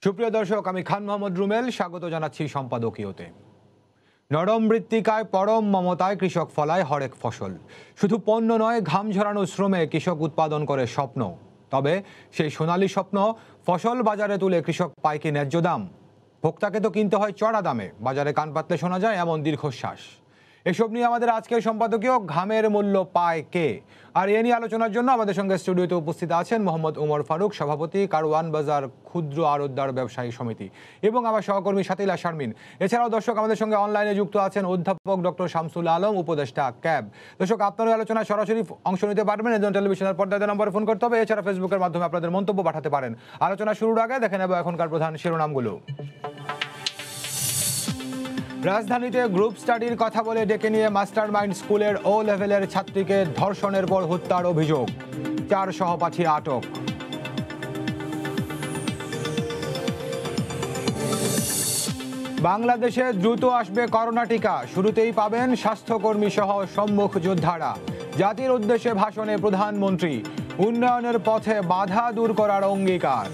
সুপ্রিয় দর্শক, আমি খান মোহাম্মদ রুমেল স্বাগত জানাচ্ছি সম্পাদকীয়তে। নরম মৃত্তিকায় পরম মমতায় কৃষক ফলায় হরেক ফসল। শুধু পণ্য নয়, ঘাম ঝরানো শ্রমে কৃষক উৎপাদন করে স্বপ্ন। তবে সেই সোনালী স্বপ্ন ফসল বাজারে তুলে কৃষক পায় কি ন্যায্য দাম? ভোক্তাকে তো কিনতে হয় চড়া দামে, বাজারে কান পাতলে শোনা যায় এমন দীর্ঘশ্বাস। এসব নিয়ে আমাদের আজকের সম্পাদকীয় ঘামের মূল্য পায় কে, আর এ নিয়ে আলোচনার জন্য আমাদের সঙ্গে স্টুডিওতে উপস্থিত আছেন মোহাম্মদ উমর ফারুক, সভাপতি কারওয়ান বাজার ক্ষুদ্র আড়তদার ব্যবসায়ী সমিতি, এবং আমার সহকর্মী শাতিলা শারমিন। এছাড়াও দর্শক আমাদের সঙ্গে অনলাইনে যুক্ত আছেন অধ্যাপক ডক্টর শামসুল আলম, উপদেষ্টা ক্যাব। দর্শক, আপনারা আলোচনায় সরাসরি অংশ নিতে পারবেন। এজন্য টেলিভিশনের পর্দায় নম্বরে ফোন করতে হবে। এছাড়া ফেসবুকের মাধ্যমে আপনাদের মন্তব্য পাঠাতে পারেন। আলোচনা শুরুর আগে দেখে নেব এখনকার প্রধান শিরোনামগুলো। রাজধানীতে গ্রুপ স্টাডির কথা বলে ডেকে নিয়ে মাস্টার মাইন্ড স্কুলের ও লেভেলের ছাত্রীকে ধর্ষণের পর হত্যার অভিযোগ, 4 সহপাঠী আটক। বাংলাদেশে দ্রুত আসবে করোনা টিকা, শুরুতেই পাবেন স্বাস্থ্যকর্মী সহ সম্মুখ যোদ্ধারা। জাতির উদ্দেশ্যে ভাষণে প্রধানমন্ত্রী উন্নয়নের পথে বাধা দূর করার অঙ্গীকার।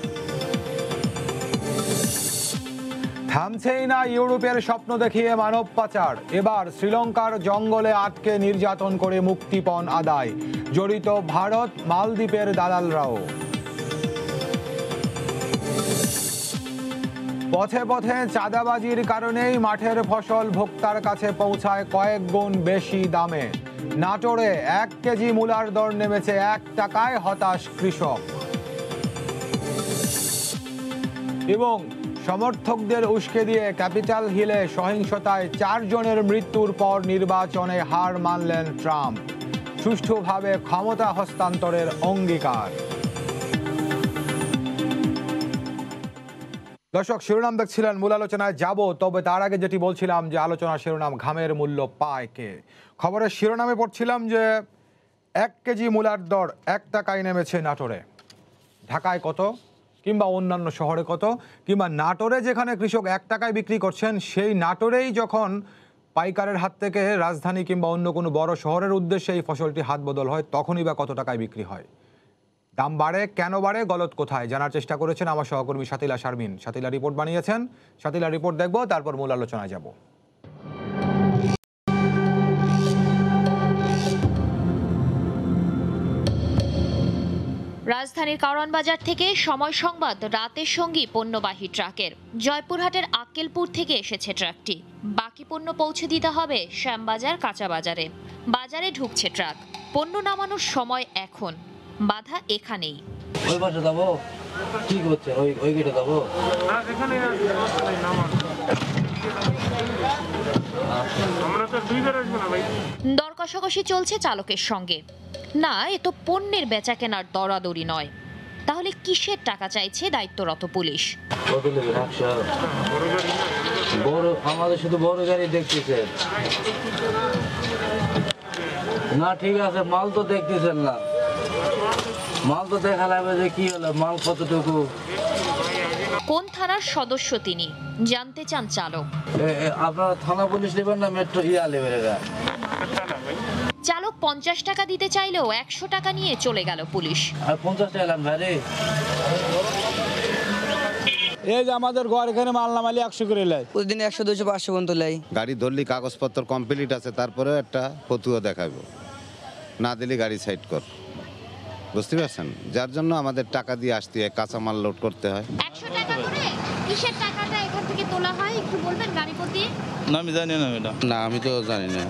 থামছেই না ইউরোপের স্বপ্ন দেখিয়ে মানব পাচার, এবার শ্রীলঙ্কার জঙ্গলে আটকে নির্যাতন করে মুক্তিপণ আদায়, জড়িত ভারত মালদ্বীপের দালালরাও। পথে পথে চাঁদাবাজির কারণেই মাঠের ফসল ভোক্তার কাছে পৌঁছায় কয়েক গুণ বেশি দামে। নাটোরে 1 কেজি মূলার দর নেমেছে 1 টাকায়, হতাশ কৃষক। এবং সমর্থকদের উস্কে দিয়ে ক্যাপিটাল হিলে সহিংসতায় 4 জনের মৃত্যুর পর নির্বাচনে হার মানলেন ট্রাম্প, সুষ্ঠুভাবে ক্ষমতা হস্তান্তরের অঙ্গীকার। দর্শক, শিরোনাম দেখছিলেন, মূল আলোচনায় যাব। তবে তার আগে যেটি বলছিলাম যে আলোচনার শিরোনাম ঘামের মূল্য পায় কে। খবরের শিরোনামে পড়ছিলাম যে 1 কেজি মূলার দর 1 টাকায় নেমেছে নাটোরে। ঢাকায় কত, কিংবা অন্যান্য শহরে কত, কিংবা নাটোরে যেখানে কৃষক 1 টাকায় বিক্রি করছেন, সেই নাটোরেই যখন পাইকারের হাত থেকে রাজধানী কিংবা অন্য কোনো বড় শহরের উদ্দেশ্যে এই ফসলটি হাত বদল হয়, তখনই বা কত টাকায় বিক্রি হয়? দাম বাড়ে কেন বাড়ে, গলত কোথায়, জানার চেষ্টা করেছেন আমার সহকর্মী শাতিলা শারমিন। শাতিলা রিপোর্ট বানিয়েছেন, শাতিলা রিপোর্ট দেখব, তারপর মূল আলোচনায় যাব। রাজধানীর কারওয়ান বাজার থেকে সময় সংবাদ রাতের সঙ্গী পণ্যবাহী ট্রাকের। জয়পুরহাটের আক্কেলপুর থেকে এসেছে ট্রাকটি, বাকি পণ্য পৌঁছে দিতে হবে শ্যামবাজার কাঁচা বাজারে। বাজারে ঢুকছে ট্রাক, পণ্য নামানোর সময় এখন, বাধা এখানেই। ওই পাশে যাবো, কি করছে ওই গেটে যাবো। দর কষাকষি চলছে চালকের সঙ্গে। না, এ তো পণ্যের বেচা কেনার দরাদরি নয়। তাহলে কিসের টাকা চাইছে দায়িত্বরত পুলিশ? বড়, আমাদের শুধু বড় গাড়ি দেখতেছে না। ঠিক আছে, মাল তো দেখতেছেন না, মাল তো দেখা লাগবে যে কি হলো, মাল কতটুকু। কোন থানার সদস্য তিনি জানতে চান চালক। আপনারা থানা পুলিশ নেবেন না মেট্রো নেবেন? চালক 50 টাকা দিতে চাইলেও 100 টাকা নিয়ে চলে গেল পুলিশ। আর 50 টাকা এলাম ভাই রে। এই যে আমাদের ঘর এখানে মাল নামালি 100 করে লাই, প্রতিদিন 100 200 500 পর্যন্ত লাই। গাড়ি ধরলি কাগজপত্র কমপ্লিট আছে, তারপরে একটা ফতুয়া দেখাবো, না দিলে গাড়ি সাইড কর। বুঝতে পারছেন? যার জন্য আমাদের টাকা দিয়ে আসতে হয়, কাঁচামাল লোড করতে হয়। 100 টাকা করে কিসের টাকাটা এখান থেকে তোলা হয় একটু বলবেন গাড়ি প্রতি? না আমি জানি না ম্যাডাম। না আমি তো জানি না।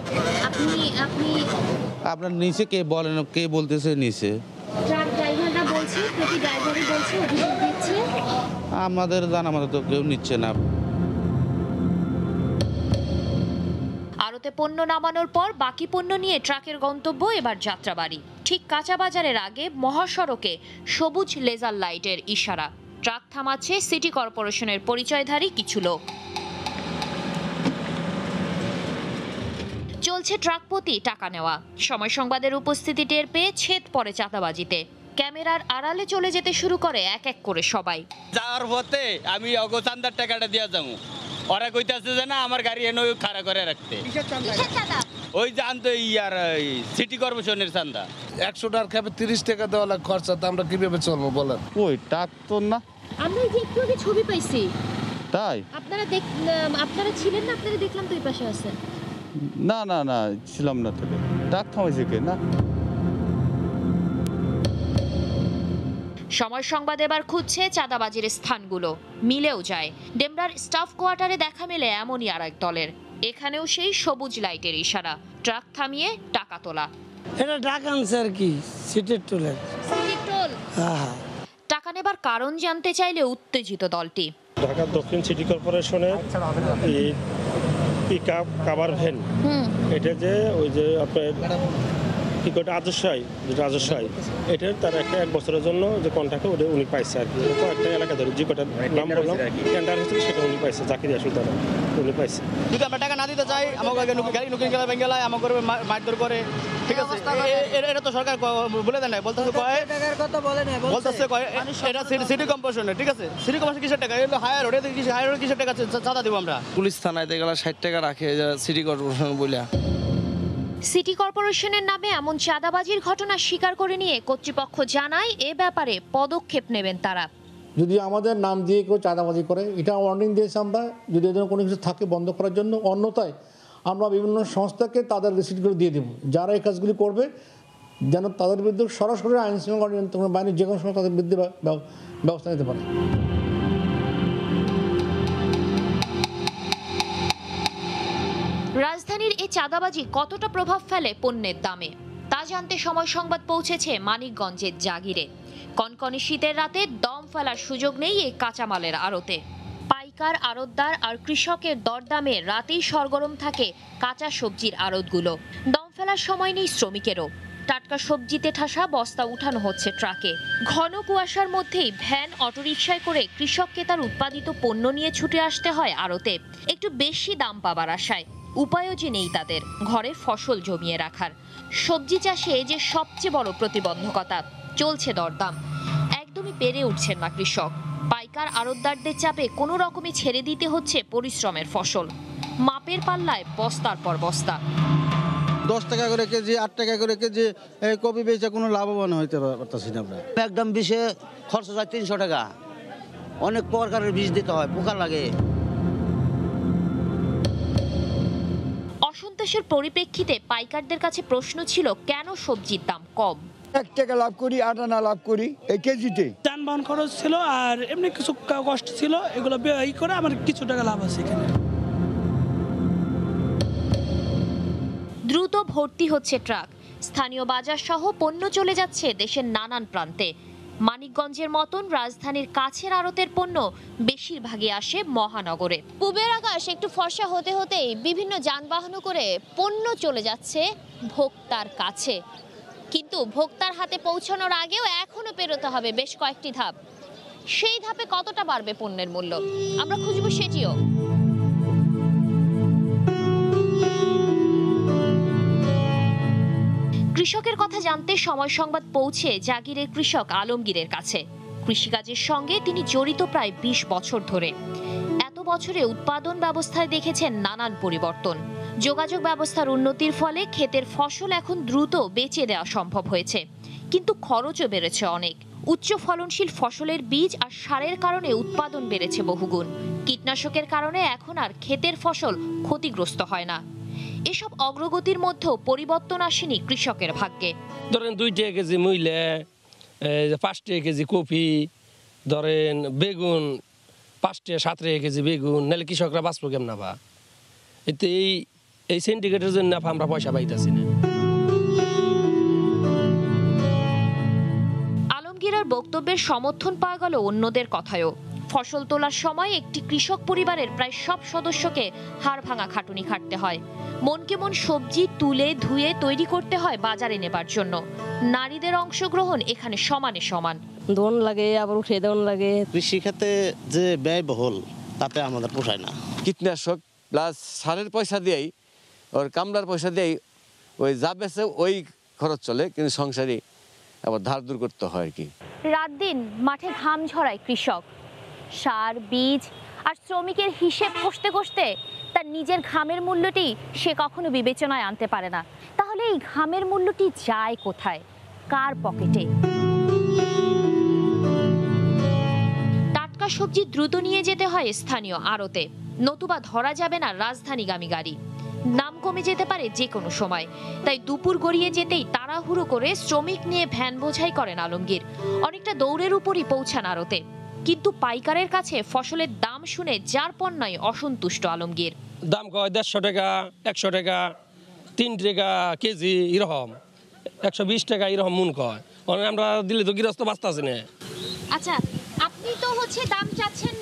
আপনি আপনার নিচে কে বলেন, কে বলতেছে নিচে? ট্রাক ড্রাইভাররা বলছে, প্রতি ড্রাইভারই বলছে, অভিযোগ দিচ্ছে। আমাদের জানা মতো তো কেউ নিচ্ছে না। আড়তে পণ্য নামানোর পর বাকি পণ্য নিয়ে ট্রাকের গন্তব্য এবার যাত্রাবাড়ি। ঠিক কাঁচা বাজারের আগে মহাসড়কে সবুজ লেজার লাইটের ইশারা। ট্রাক থামাচ্ছে সিটি কর্পোরেশনের পরিচয়ধারী কিছু লোক। চলছে ট্রাক প্রতি টাকা নেওয়া। সময় সংবাদের উপস্থিতি টের পেয়ে ছেদ পড়ে চাঁদাবাজিতে। ক্যামেরার আড়ালে চলে যেতে শুরু করে এক এক করে সবাই। যাওয়ার পথে আমি অগোচান্দার টাকাটা দিয়ে যাবো, ওরা কইতাছে যে না আমার গাড়ি এনে খাড়া করে রাখতে। ওই জানতো ইয়ার সিটি কর্পোরেশনের চান্দা। 100 টাকার খেপে 30 টাকা দেওয়া লাগে খরচা, তো আমরা কিভাবে চলবো বলেন? ওইটা তো না, আমরা এই যে একটু আগে ছবি পাইছি, তাই? আপনারা ছিলেন না? আপনারা দেখলাম তো এই পাশে আছেন। না না না, ছিলাম না তোকে। ডাক থামাইছে কে? না। সময় সংবাদ এবার খুঁজছে চাঁদাবাজির স্থানগুলো, মিলেও যায়। ডেমরার স্টাফ কোয়ার্টারে দেখা মেলে এমনই আর এক দলের। এখানেও সেই সবুজ লাইটের ইশারা, ট্রাক থামিয়ে টাকা তোলা। এটা টাকা আনছে আর কি, সিটের টোলের। টাকা নেবার কারণ জানতে চাইলে উত্তেজিত দলটি। ঢাকা দক্ষিণ সিটি কর্পোরেশনের এই পিকআপ কাভার ভ্যান, এটা যে ওই যে আপনার কি করে রাজস্বাই, যেটা রাজস্বাই, এটার তার একটা 1 বছরের জন্য যে কন্ট্রাক্ট ওটা উনি পাইছে আর কি। কয়েকটা এলাকা ধরে যে কটা নাম বললাম টেন্ডার হচ্ছে সেটা উনি পাইছে, জাকির আসল তারা উনি পাইছে। যদি আমরা টাকা না দিতে চাই আমাকে গাড়ি নুকিং গেলা বেঙ্গেলায় আমাকে মারধর করে, ঠিক আছে? এটা তো সরকার বলে দেয় না, বলতেছে এটা সিটি কর্পোরেশনের, ঠিক আছে? সিটি কর্পোরেশন কিসের টাকা? এগুলো হায়ার রোডে কিসের টাকা চাঁদা দেবো আমরা? পুলিশ থানায় গেলে 60 টাকা রাখে সিটি কর্পোরেশন বলে। সিটি কর্পোরেশনের নামে এমন চাঁদাবাজির ঘটনা স্বীকার করে নিয়ে কর্তৃপক্ষ জানায় এ ব্যাপারে পদক্ষেপ নেবেন তারা। যদি আমাদের নাম দিয়ে কেউ চাঁদাবাজি করে, এটা ওয়ার্নিং দিয়েছি আমরা, যদি এদের কোনো কিছু থাকে বন্ধ করার জন্য। অন্যথায় আমরা বিভিন্ন সংস্থাকে তাদের রিসিপ্টগুলো দিয়ে দেবো, যারা এই কাজগুলি করবে যেন তাদের বিরুদ্ধে সরাসরি আইন শৃঙ্খলা নিয়ন্ত্রণ বাহিনীর যে কোনো সময় তাদের বিরুদ্ধে ব্যবস্থা নিতে পারে। রাজধানীর এই চাঁদাবাজি কতটা প্রভাব ফেলে পণ্যের দামে তা জানতে সময় সংবাদ পৌঁছেছে মানিকগঞ্জের জাগিরে। কনকনে শীতের রাতে দম ফেলার সুযোগ নেই এই কাঁচামালের আড়তে। পাইকার, আড়তদার আর কৃষকের দরদামে রাতেই সরগরম থাকে কাঁচা সবজির আড়তগুলো। দম ফেলার সময় নেই শ্রমিকেরও। টাটকা সবজিতে ঠাসা বস্তা উঠানো হচ্ছে ট্রাকে। ঘন কুয়াশার মধ্যেই ভ্যান, অটোরিকশায় করে কৃষককে তার উৎপাদিত পণ্য নিয়ে ছুটে আসতে হয় আড়তে, একটু বেশি দাম পাবার আশায়। উপায়ও যে নেই তাদের ঘরে ফসল জমিয়ে রাখার। সবজি চাষে যে সবচেয়ে বড় প্রতিবন্ধকতা, চলছে দরদাম। একদমই পেরে উঠছেন না কৃষক। পাইকার, আড়তদারদের চাপে কোনো রকমে ছেড়ে দিতে হচ্ছে পরিশ্রমের ফসল। মাপের পাল্লায় বস্তার পর বস্তা। 10 টাকা করে কেজি, 8 টাকা করে কেজি কপি বেচে কোনো লাভবান হইতে পারতেছি না আমরা। একদম বিষে খরচ হয় 300 টাকা, অনেক প্রকারের বীজ দিতে হয়, পোকা লাগে। অসন্তোষের পরিপ্রেক্ষিতে পাইকারদের কাছে প্রশ্ন ছিল, কেন সবজির দাম কম? 1 টাকা লাভ করি, 8 আনা লাভ করি এই কেজিতে। যানবাহন খরচ ছিল আর এমনি কিছু কষ্ট ছিল, এগুলো ব্যয় করে আমার কিছু টাকা লাভ আছে এখানে। দ্রুত ভর্তি হচ্ছে ট্রাক। স্থানীয় বাজার সহ পণ্য চলে যাচ্ছে দেশের নানান প্রান্তে। মানিকগঞ্জের মতন রাজধানীর কাছের আড়তের পণ্য বেশিরভাগই আসে মহানগরে। পূবের আকাশ একটু ফর্সা হতে হতেই বিভিন্ন যানবাহন করে পণ্য চলে যাচ্ছে ভোক্তার কাছে। কিন্তু ভোক্তার হাতে পৌঁছানোর আগেও এখনো পেরোতে হবে বেশ কয়েকটি ধাপ। সেই ধাপে কতটা বাড়বে পণ্যের মূল্য, আমরা খুঁজব সেটিও। কৃষকের কথা জানতে সময় সংবাদ পৌঁছে জাগিরের কৃষক আলমগীরের কাছে। কৃষিকাজের সঙ্গে তিনি জড়িত প্রায় 20 বছর ধরে। এত বছরে উৎপাদন ব্যবস্থায় দেখেছেন নানান পরিবর্তন। যোগাযোগ ব্যবস্থার উন্নতির ফলে ক্ষেতের ফসল এখন দ্রুত বেচে দেওয়া সম্ভব হয়েছে, কিন্তু খরচও বেড়েছে অনেক। উচ্চ ফলনশীল ফসলের বীজ আর সারের কারণে উৎপাদন বেড়েছে বহুগুণ। কীটনাশকের কারণে এখন আর ক্ষেতের ফসল ক্ষতিগ্রস্ত হয় না। এসব অগ্রগতির মধ্যেও পরিবর্তন আসেনি কৃষকের ভাগ্যে। ধরেন 2 টাকা কেজি মূল্যে 5 টাকা কেজি কপি, ধরেন বেগুন 5 টাকা 7 টাকা কেজি বেগুন, নাহলে কৃষকরা বাঁচবো কেমন না? এতে এই সিন্ডিকেটের জন্য আমরা পয়সা পাইতেছি না। আলমগীরের বক্তব্যের সমর্থন পাওয়া গেল অন্যদের কথায়ও। ফসল তোলার সময় একটি কৃষক পরিবারের প্রায় সব সদস্যকে হাড় ভাঙা খাটুনি খাটতে হয়। মনকে মন সবজি তুলে ধুয়ে তৈরি করতে হয় বাজারে নেবার জন্য। নারীদের অংশগ্রহণ এখানে সমানে সমান। দোন লাগে, আবার উঠে দোন লাগে। কৃষিখাতে যে ব্যয়বহুল তাতে আমাদের পোষায় না। কীটনাশক প্লাস সারের পয়সা দিয়েই, ওর কামলার পয়সা দিয়েই ওই যা বেচে ওই খরচ চলে, কিন্তু সংসারই আবার ধার দূর করতে হয় আর কি। রাত দিন মাঠে ঘাম ঝরায় কৃষক। সার, বীজ আর শ্রমিকের হিসেব কষতে কষতে তার নিজের ঘামের মূল্যটি সে কখনো বিবেচনায় আনতে পারে না। তাহলে এই ঘামের মূল্যটি যায় কোথায়, কার পকেটে? টাটকা সবজি দ্রুত নিয়ে যেতে হয় স্থানীয় আড়তে, নতুবা ধরা যাবে না রাজধানীগামী গাড়ি। দাম কমে যেতে পারে যে কোনো সময়, তাই দুপুর গড়িয়ে যেতেই তাড়াহুড়ো করে শ্রমিক নিয়ে ভ্যান বোঝাই করেন আলমগীর। অনেকটা দৌড়ের উপরই পৌঁছান আড়তে, কিন্তু পাইকারের কাছে ফসলের দাম শুনে যার পণ্যই অসন্তুষ্ট আলমগীর। দাম কয় 150 টাকা, 100 টাকা, 3 টাকা কেজি, এরকম 120 টাকা এরকম মন কয়। আমরা দিলে তো গৃহস্থ বাঁচতে আছে না। আচ্ছা, আপনি তো দাম চাচ্ছেন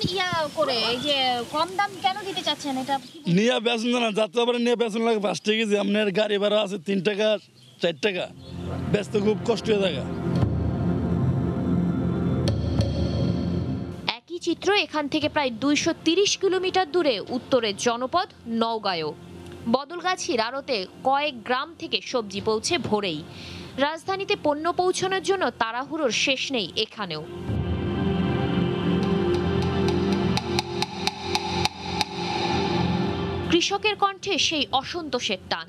করে, এই যে কম দাম কেন দিতে চাচ্ছেন? এটা নিয়ে বেচন না, যাত্রা নিয়ে বেচন লাগে 5 টাকা কেজি। আপনার গাড়ি ভাড়া আছে 3 টাকা 4 টাকা, বেচতে খুব কষ্ট হয়ে যায়। একই চিত্র এখান থেকে প্রায় 230 কিলোমিটার দূরে উত্তরের জনপদ নওগাঁও। বদলগাছির আড়তে কয়েক গ্রাম থেকে সবজি পৌঁছে ভোরেই। রাজধানীতে পণ্য পৌঁছানোর জন্য তাড়াহুড়োর শেষ নেই এখানেও। কৃষকের কণ্ঠে সেই অসন্তোষের টান।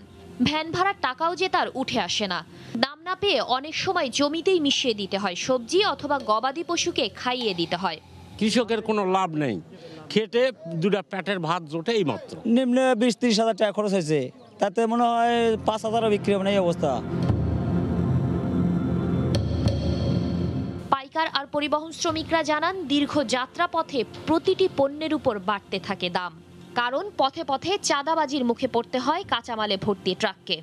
ভ্যান ভাড়ার টাকাও যে তার উঠে আসে না। দাম না পেয়ে অনেক সময় জমিতেই মিশিয়ে দিতে হয় সবজি, অথবা গবাদি পশুকে খাইয়ে দিতে হয়। কৃষকের কোনো লাভ নেই, খেটে দুটা পেটের ভাত জোটে এই মাত্র। নিম্নে 20-30 হাজার টাকা খরচ হয়েছে, তাতে মনে হয় 5,000 বিক্রি হবে না এই অবস্থা। পাইকার আর পরিবহন শ্রমিকরা জানান, দীর্ঘ যাত্রা পথে প্রতিটি পণ্যের উপর বাড়তে থাকে দাম, কারণ পথে পথে চাঁদাবাজির মুখে পড়তে হয় কাঁচামালে ভর্তি ট্রাককে।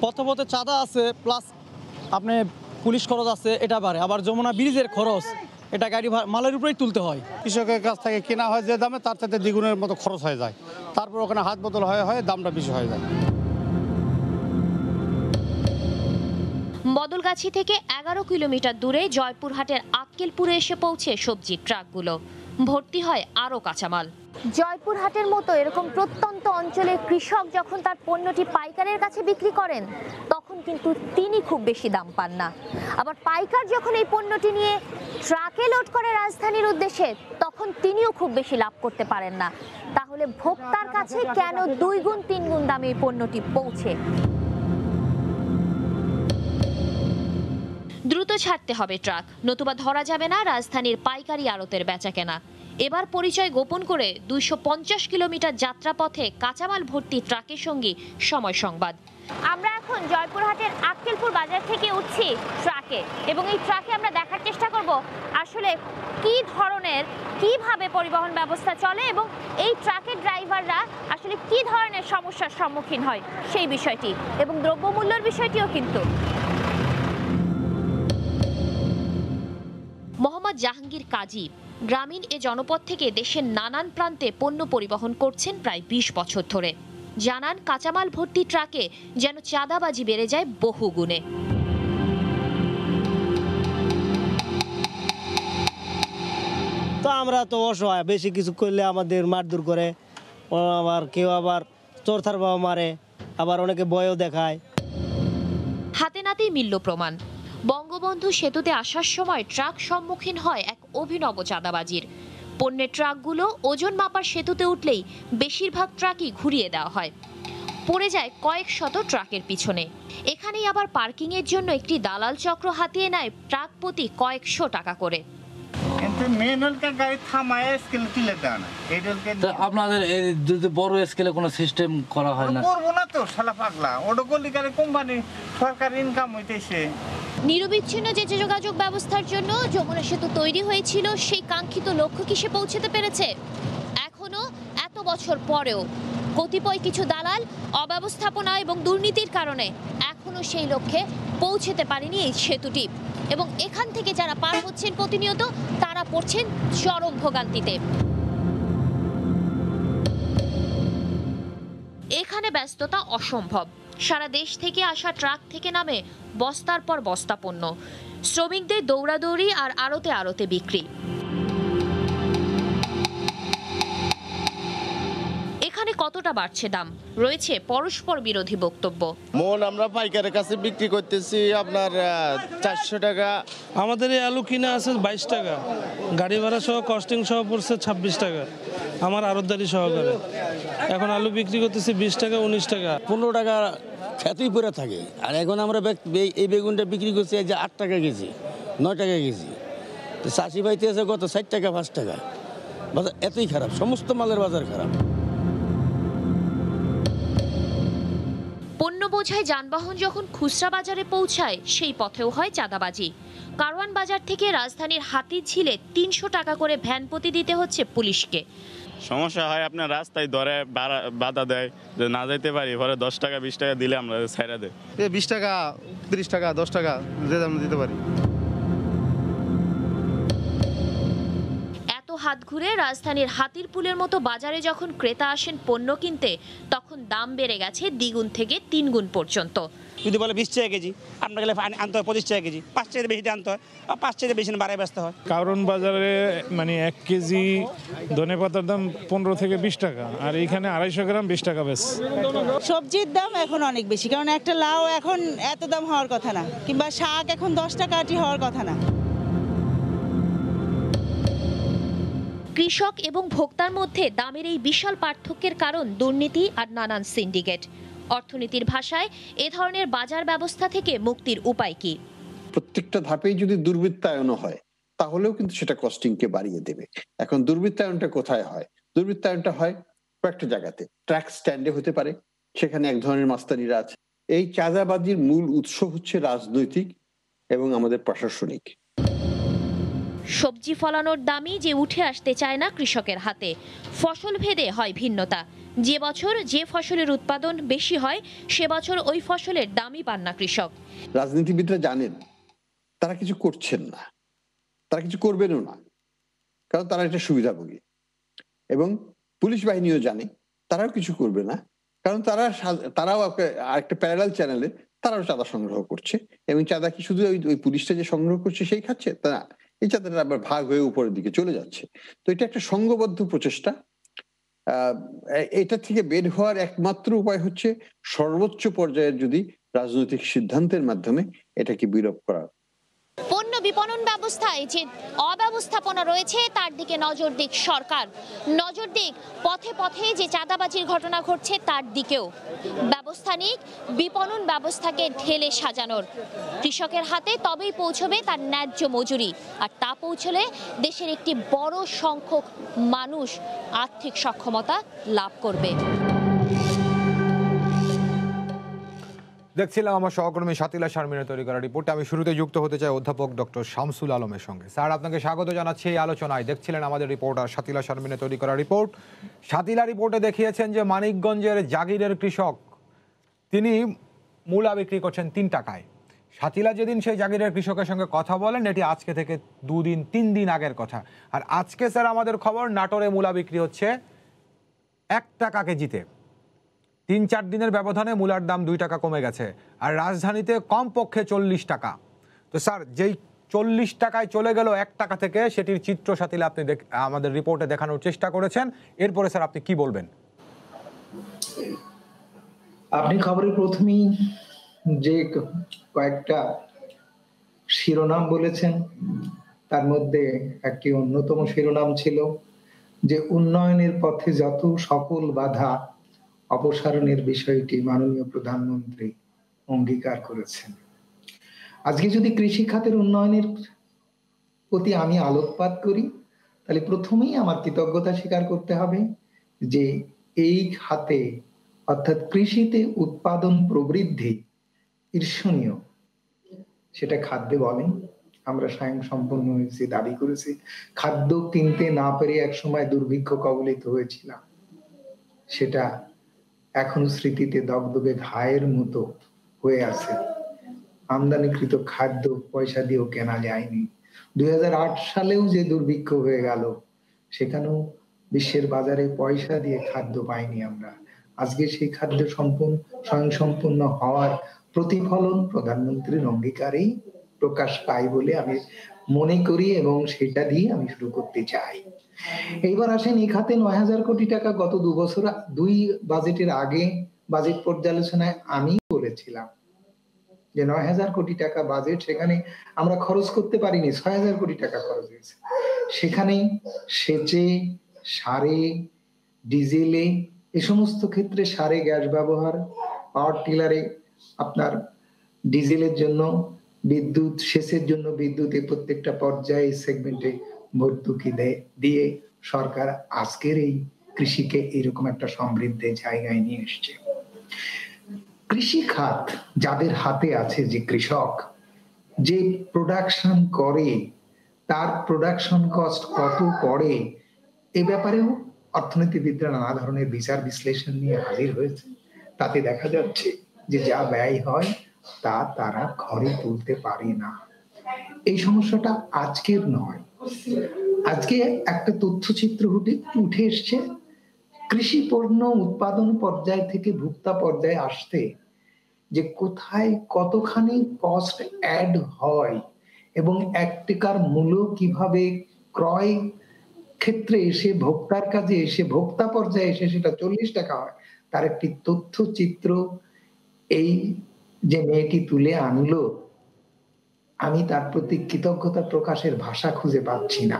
পথে পথে চাঁদা আছে, প্লাস আপনি পুলিশ খরচ আছে, এটা বাড়ে। আবার যমুনা ব্রিজের খরচ, এটা গাড়ি মালের উপরেই তুলতে হয়। কৃষকের কাছ থেকে কেনা হয় যে দামে, তার সাথে দ্বিগুণের মতো খরচ হয়ে যায়। তারপর ওখানে হাত বদল হয়ে দামটা বেশি হয়ে যায়। বদলগাছি থেকে 11 কিলোমিটার দূরে জয়পুরহাটের আক্কেলপুরে এসে পৌঁছে সবজির ট্রাকগুলো। ভর্তি হয় আরও কাঁচামাল। জয়পুরহাটের মতো এরকম প্রত্যন্ত অঞ্চলের কৃষক যখন তার পণ্যটি পাইকারের কাছে বিক্রি করেন, তখন কিন্তু তিনি খুব বেশি দাম পান না। আবার পাইকার যখন এই পণ্যটি নিয়ে ট্রাকে লোড করে রাজধানীর উদ্দেশ্যে, তখন তিনিও খুব বেশি লাভ করতে পারেন না। তাহলে ভোক্তার কাছে কেন 2 গুণ 3 গুণ দামে এই পণ্যটি পৌঁছে? দ্রুত ছাড়তে হবে ট্রাক, নতুবা ধরা যাবে না রাজধানীর পাইকারি আড়তের বেচাকেনা। এবার পরিচয় গোপন করে 250 কিলোমিটার যাত্রাপথে কাঁচামাল ভর্তি ট্রাকের সঙ্গে সময় সংবাদ। আমরা এখন জয়পুরহাটের আক্কেলপুর বাজার থেকে উঠছি ট্রাকে, এবং এই ট্রাকে আমরা দেখার চেষ্টা করব আসলে কিভাবে পরিবহন ব্যবস্থা চলে, এবং এই ট্রাকের ড্রাইভাররা আসলে কি ধরনের সমস্যার সম্মুখীন হয় সেই বিষয়টি, এবং দ্রব্যমূল্যের বিষয়টিও কিন্তু। মোহাম্মদ জাহাঙ্গীর কাজী গ্রামীণ এ জনপদ থেকে দেশের নানান প্রান্তে পণ্য পরিবহন করছেন প্রায় 20 বছর ধরে। জানান, কাঁচামাল ভর্তি ট্রাকে যেন চাঁদাবাজি বেড়ে যায় বহু গুণে। তো আমরা তো অসহায়, বেশি কিছু করলে আমাদের মারধর করে, আবার কেউ আবার চোরথার বাবা মারে, আবার অনেকে ভয়ও দেখায়। হাতে নাতেই মিলল প্রমাণ। বঙ্গবন্ধু সেতুতে আসার সময় ট্রাক সম্মুখীন হয় এক অভিনব চাঁদাবাজির। পণ্যের ট্রাকগুলো ওজন মাপার সেতুতে উঠলেই বেশিরভাগ ট্রাকই ঘুরিয়ে দেওয়া হয়, পড়ে যায় কয়েক শত ট্রাকের পিছনে। এখানেই আবার পার্কিংয়ের জন্য একটি দালাল চক্র হাতিয়ে নেয় ট্রাক প্রতি কয়েকশো টাকা করে। আপনাদের যদি বড় স্কেলে কোনো সিস্টেম করা হয় না? করবো না তো, শালা পাগলা, ওটা গলিকারে কোম্পানি সরকার ইনকাম হইতেছে। নিরবিচ্ছিন্ন যে যোগাযোগ ব্যবস্থার জন্য যমুনা সেতু তৈরি হয়েছিল, সেই কাঙ্ক্ষিত লক্ষ্য কি সে পৌঁছতে পেরেছে? এখনো এত বছর পরেও কতিপয় কিছু দালাল অব্যবস্থাপনা এবং দুর্নীতির কারণে এখনো সেই লক্ষ্যে পৌঁছতে পারেনি এই সেতুটি, এবং এখান থেকে যারা পার হচ্ছেন প্রতিনিয়ত, তারা পড়ছেন চরম ভোগান্তিতে। এখানে ব্যস্ততা অসম্ভব। সারা দেশ থেকে আসা ট্রাক থেকে নামে বস্তার পর বস্তা পণ্য, শ্রমিকদের দৌড়াদৌড়ি আর আড়তে আড়তে বিক্রি। এখানে কতটা বাড়ছে দাম, রয়েছে পরস্পর বিরোধী বক্তব্য। মন আমরা পাইকারের কাছে বিক্রি করতেছি আপনার 400 টাকা। আমাদের এই আলু কিনা আছে 22 টাকা, গাড়ি ভাড়া সহ কস্টিং সহ পড়ছে 26 টাকা, আমার আড়তদারি সহকারে। এখন আলু বিক্রি করতেছি 20 টাকা 19 টাকা, 15 টাকা খেতেই পড়ে থাকে। আর এখন আমরা এই বেগুনটা বিক্রি করছি এই যে 8 টাকা কেজি, 9 টাকা কেজি। তো চাষি পাইতে আছে কত, 60 টাকা 5 টাকা। বাজার এতই খারাপ, সমস্ত মালের বাজার খারাপ। পণ্য বোঝাই যানবাহন যখন খুচরা বাজারে পৌঁছায় সেই পথেও হয় চাঁদাবাজি। কারওয়ান বাজার থেকে রাজধানীর হাতিঝিলে 300 টাকা করে ভ্যান প্রতি দিতে হচ্ছে পুলিশকে। সমস্যা হয় আপনার রাস্তায় ধরে বাধা দেয়, যে না যেতে পারি, পরে 10 টাকা 20 টাকা দিলে আমরা ছাইড়া দেয়। 20 টাকা 30 টাকা 10 টাকা যে আমরা দিতে পারি। এত হাত ঘুরে রাজধানীর হাতিরপুলের মতো বাজারে যখন ক্রেতা আসেন পণ্য কিনতে, তখন দাম বেড়ে গেছে দ্বিগুণ থেকে 3 গুণ পর্যন্ত। যদি বলে 20 টাকা কেজি, আপনার গেলে আনতে হয় 25 টাকা কেজি, 5 টাকা বেশি আনতে হয়, 5 টাকা বেশি বাড়ায় ব্যস্ত হয়। কারণ বাজারে মানে 1 কেজি ধনেপাতার দাম 15 থেকে 20 টাকা, আর এইখানে 250 গ্রাম 20 টাকা বেশ। সবজির দাম এখন অনেক বেশি, কারণ একটা লাউ এখন এত দাম হওয়ার কথা না, কিংবা শাক এখন 10 টাকা আটি হওয়ার কথা না। কৃষক এবং ভোক্তার মধ্যে দামের এই বিশাল পার্থক্যের কারণ দুর্নীতি আর নানান সিন্ডিকেট। অর্থনীতির ভাষায় এ ধরনের বাজার ব্যবস্থা থেকে মুক্তির উপায় কি? প্রত্যেকটা ধাপেই যদি দুর্বৃত্তায়ন হয় তাহলেও কিন্তু সেটা কস্টিংকে বাড়িয়ে দেবে। এখন দুর্বৃত্তায়নটা কোথায় হয়? দুর্বৃত্তায়নটা হয় কয়েকটা জায়গাতে। ট্রাক স্ট্যান্ডে হতে পারে, সেখানে এক ধরনের মাস্তানিরা আছে। এই চাঁদাবাজির মূল উৎস হচ্ছে রাজনৈতিক এবং আমাদের প্রশাসনিক। সবজি ফলানোর দামই যে উঠে আসতে চায় না কৃষকের হাতে। ফসল ভেদে হয় ভিন্নতা। যে বছর যে ফসলের উৎপাদন বেশি হয় সে বছর ওই ফসলের দামই পান না কৃষক। রাজনীতিবিদরা জানেন তারা কিছু করছেন না, তারা কিছু করবেনও না, কারণ তারা একটা সুবিধাভোগী। এবং পুলিশ বাহিনীও জানে তারাও কিছু করবে না, কারণ তারাও আরেকটা প্যারালাল চ্যানেলে তারাও চাঁদা সংগ্রহ করছে। এবং চাঁদা কি শুধু ওই পুলিশটা যে সংগ্রহ করছে সেই খাচ্ছে তা না, এই চাঁদাটা আবার ভাগ হয়ে উপরের দিকে চলে যাচ্ছে। তো এটা একটা সংঘবদ্ধ প্রচেষ্টা। এটা থেকে বের হওয়ার একমাত্র উপায় হচ্ছে সর্বোচ্চ পর্যায়ের যদি রাজনৈতিক সিদ্ধান্তের মাধ্যমে এটাকে বিলোপ করা। পণ্য বিপণন ব্যবস্থায় যে অব্যবস্থাপনা রয়েছে তার দিকে নজর দিক সরকার, নজর দিক পথে পথে যে চাঁদাবাজির ঘটনা ঘটছে তার দিকেও। ব্যবস্থা নিক বিপণন ব্যবস্থাকে ঢেলে সাজানোর। কৃষকের হাতে তবেই পৌঁছবে তার ন্যায্য মজুরি, আর তা পৌঁছলে দেশের একটি বড় সংখ্যক মানুষ আর্থিক সক্ষমতা লাভ করবে। দেখছিলাম আমার সহকর্মী শাতিলা শারমিনের তৈরি করা রিপোর্টে। আমি শুরুতে যুক্ত হতে চাই অধ্যাপক ডক্টর শামসুল আলমের সঙ্গে। স্যার, আপনাকে স্বাগত জানাচ্ছি এই আলোচনায়। দেখছিলেন আমাদের রিপোর্টার শাতিলা শারমিনের তৈরি করা রিপোর্ট। শাতিলা রিপোর্টে দেখিয়েছেন যে মানিকগঞ্জের জাগিরের কৃষক তিনি মূলা বিক্রি করছেন 3 টাকায়। শাতিলা যেদিন সেই জাগিরের কৃষকের সঙ্গে কথা বলেন এটি আজকে থেকে 2 দিন 3 দিন আগের কথা। আর আজকে স্যার আমাদের খবর নাটোরে মূলা বিক্রি হচ্ছে 1 টাকা কেজিতে। 3-4 দিনের ব্যবধানে মূলার দাম 2 টাকা কমে গেছে। আর রাজধানীতে কমপক্ষে 40 টাকা। তো স্যার, যেই 40 টাকায় চলে গেল 1 টাকা থেকে, সেটির চিত্র শাতিলা আপনি আমাদের রিপোর্টে দেখানোর চেষ্টা করেছেন। এরপরে স্যার আপনি কি বলবেন? আপনি খবরের প্রথমেই যে কয়েকটা শিরোনাম বলেছেন তার মধ্যে একটি অন্যতম শিরোনাম ছিল যে উন্নয়নের পথে যত সকল বাধা অপসারণের বিষয়টি মাননীয় প্রধানমন্ত্রী অঙ্গীকার করেছেন। আজকে যদি কৃষি খাতের উন্নয়নের প্রতি আমি আলোকপাত করি, তাহলে প্রথমেই আমার কৃতজ্ঞতা স্বীকার করতে হবে যে এই খাতে অর্থাৎ কৃষিতে উৎপাদন প্রবৃদ্ধি ঈর্ষণীয়। সেটা খাদ্যে বলেন, আমরা স্বয়ং সম্পূর্ণ হয়েছি দাবি করেছি। খাদ্য কিনতে না পেরে একসময় দুর্ভিক্ষ কবলিত হয়েছিলাম, সেটা এখনো স্মৃতিতে দগদগে ঘায়ের মতো হয়ে আছে। আমদানিকৃত খাদ্য পয়সা দিয়েও কেনা যায়নি। 2008 সালেও যে দুর্ভিক্ষ হয়ে গেল, সেখানেও বিশ্বের বাজারে পয়সা দিয়ে খাদ্য পাইনি আমরা। আজকে সেই খাদ্য স্বয়ংসম্পূর্ণ হওয়ার প্রতিফলন প্রধানমন্ত্রীর অঙ্গীকারেই প্রকাশ পায় বলে আমি মনে করি, এবং সেটা দিয়ে আমি শুরু করতে চাই। এইবার আসেন, এই খাতে 9,000 কোটি টাকা গত 2 বছর 2 বাজেটের আগে বাজেট পর্যালোচনায় আমি বলেছিলাম যে 9,000 কোটি টাকা বাজেট, সেখানে আমরা খরচ করতে পারিনি, 6,000 কোটি টাকা খরচ হয়েছে। সেখানে সেচে, সারে, ডিজেলে, এই সমস্ত ক্ষেত্রে সারে গ্যাস ব্যবহার, পাওয়ার টিলারে আপনার ডিজেলের জন্য বিদ্যুৎ, সেচের জন্য বিদ্যুৎ, এই প্রত্যেকটা পর্যায়ে সেগমেন্টে ভর্তুকি দিয়ে সরকার আজকের এই কৃষিকে এরকম একটা সমৃদ্ধের জায়গায় নিয়ে এসছে। কৃষি খাত যাদের হাতে আছে, যে কৃষক যে প্রোডাকশন করে, তার প্রোডাকশন কস্ট কত পড়ে, এ ব্যাপারেও অর্থনীতিবিদরা নানা ধরনের বিচার বিশ্লেষণ নিয়ে হাজির হয়েছে। তাতে দেখা যাচ্ছে যে যা ব্যয় হয় তা তারা ঘরে তুলতে পারে না। এই সমস্যাটা আজকের নয়, আজকে একটা তথ্যচিত্র উঠে এসছে। কৃষি পণ্য উৎপাদন পর্যায় থেকে ভোক্তা পর্যায়ে আসতে যে কোথায় কতখানি কস্ট অ্যাড হয় এবং 1 টাকার মূল্য কিভাবে ক্রয় ক্ষেত্রে এসে ভোক্তার কাছে এসে ভোক্তা পর্যায়ে এসে সেটা 40 টাকা হয়, তার একটি তথ্যচিত্র এই যে মেয়েটি তুলে আনলো, আমি তার প্রতি কৃতজ্ঞতা প্রকাশের ভাষা খুঁজে পাচ্ছি না।